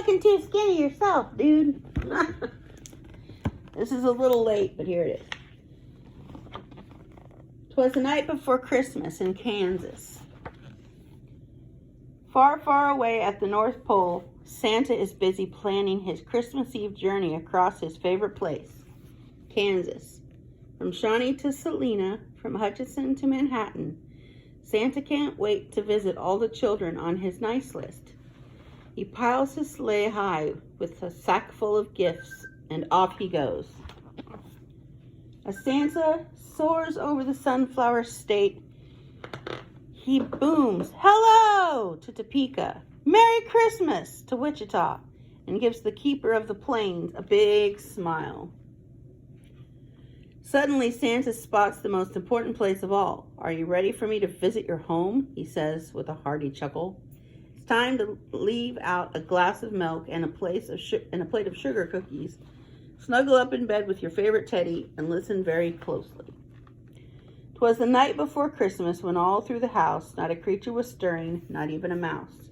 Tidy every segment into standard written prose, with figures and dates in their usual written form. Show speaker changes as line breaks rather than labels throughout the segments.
looking too skinny yourself, dude. This is a little late, but here it is. 'Twas the night before Christmas in Kansas. Far, far away at the North Pole, Santa is busy planning his Christmas Eve journey across his favorite place, Kansas. From Shawnee to Salina, from Hutchinson to Manhattan, Santa can't wait to visit all the children on his nice list. He piles his sleigh high with a sack full of gifts, and off he goes. As Santa soars over the Sunflower State, he booms, "Hello!" to Topeka, "Merry Christmas!" to Wichita, and gives the keeper of the plains a big smile. Suddenly, Santa spots the most important place of all. "Are you ready for me to visit your home?" he says with a hearty chuckle. It's time to leave out a glass of milk and a plate of sugar cookies. Snuggle up in bed with your favorite teddy and listen very closely. 'Twas the night before Christmas when all through the house not a creature was stirring, not even a mouse.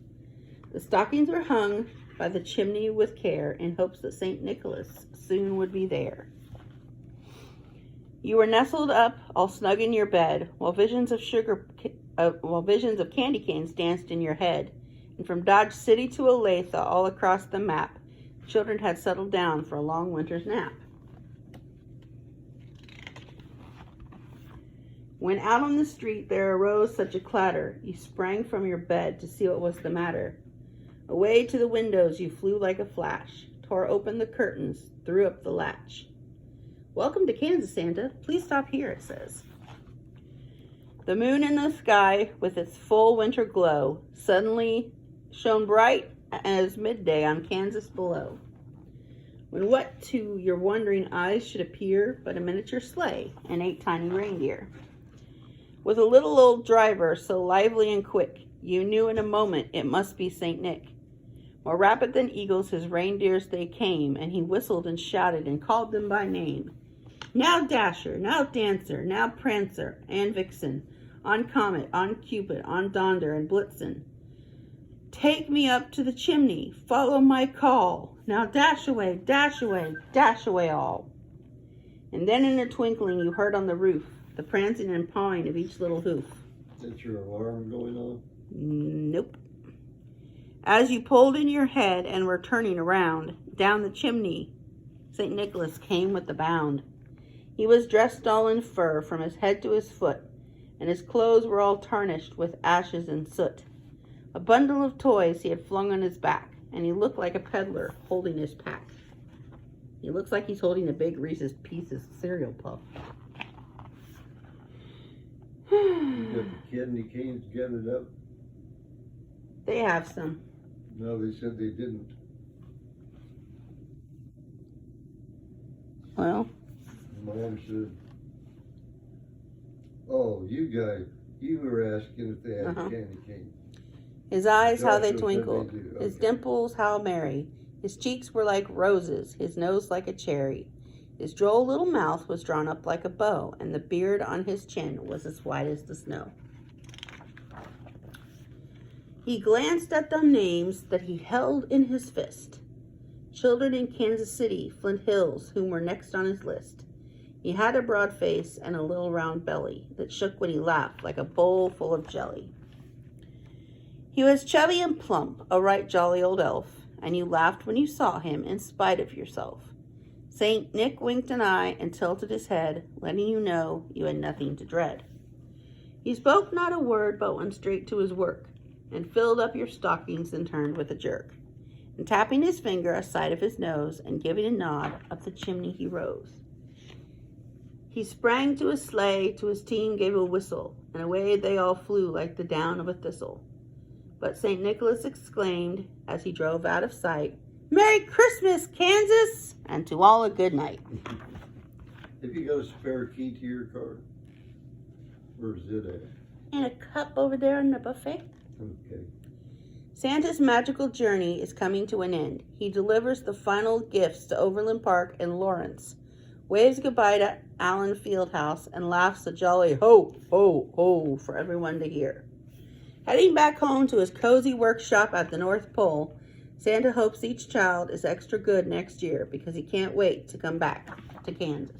The stockings were hung by the chimney with care in hopes that St. Nicholas soon would be there. You were nestled up, all snug in your bed, while visions of candy canes danced in your head, and from Dodge City to Olathe, all across the map, children had settled down for a long winter's nap. When out on the street there arose such a clatter, you sprang from your bed to see what was the matter. Away to the windows you flew like a flash, tore open the curtains, threw up the latch. "Welcome to Kansas, Santa. Please stop here," it says. The moon in the sky, with its full winter glow, suddenly shone bright as midday on Kansas below. When what to your wondering eyes should appear but a miniature sleigh and 8 tiny reindeer. With a little old driver so lively and quick, you knew in a moment it must be St. Nick. More rapid than eagles his reindeers they came, and he whistled and shouted and called them by name. Now Dasher, now Dancer, now Prancer and Vixen, on Comet, on Cupid, on Donder and Blitzen. Take me up to the chimney, follow my call. Now dash away, dash away, dash away all. And then in a twinkling you heard on the roof the prancing and pawing of each little hoof.
Is your alarm going on?
Nope. As you pulled in your head and were turning around, down the chimney, St. Nicholas came with a bound. He was dressed all in fur from his head to his foot, and his clothes were all tarnished with ashes and soot. A bundle of toys he had flung on his back, and he looked like a peddler holding his pack. He looks like he's holding a big Reese's Pieces cereal puff.
You got the candy canes gathered up?
They have some.
No, they said they didn't.
Well,
Mom said, "Oh, you were asking if they had candy canes."
His eyes, how they
Joshua said
twinkled.
they do.
His
Okay.
dimples, how merry. His cheeks were like roses, his nose like a cherry. His droll little mouth was drawn up like a bow, and the beard on his chin was as white as the snow. He glanced at the names that he held in his fist. Children in Kansas City, Flint Hills, whom were next on his list. He had a broad face and a little round belly that shook when he laughed like a bowl full of jelly. He was chubby and plump, a right jolly old elf, and you laughed when you saw him in spite of yourself. St. Nick winked an eye and tilted his head, letting you know you had nothing to dread. He spoke not a word, but went straight to his work, and filled up your stockings and turned with a jerk. And tapping his finger aside of his nose, and giving a nod, up the chimney he rose. He sprang to his sleigh, to his team gave a whistle, and away they all flew like the down of a thistle. But St. Nicholas exclaimed, as he drove out of sight, "Merry Christmas, Kansas, and to all a good night."
Have you got a spare key to your car? Where's it at?
And a cup over there in the buffet.
Okay.
Santa's magical journey is coming to an end. He delivers the final gifts to Overland Park and Lawrence, waves goodbye to Allen Fieldhouse, and laughs a jolly ho, ho, ho for everyone to hear. Heading back home to his cozy workshop at the North Pole, Santa hopes each child is extra good next year because he can't wait to come back to Kansas.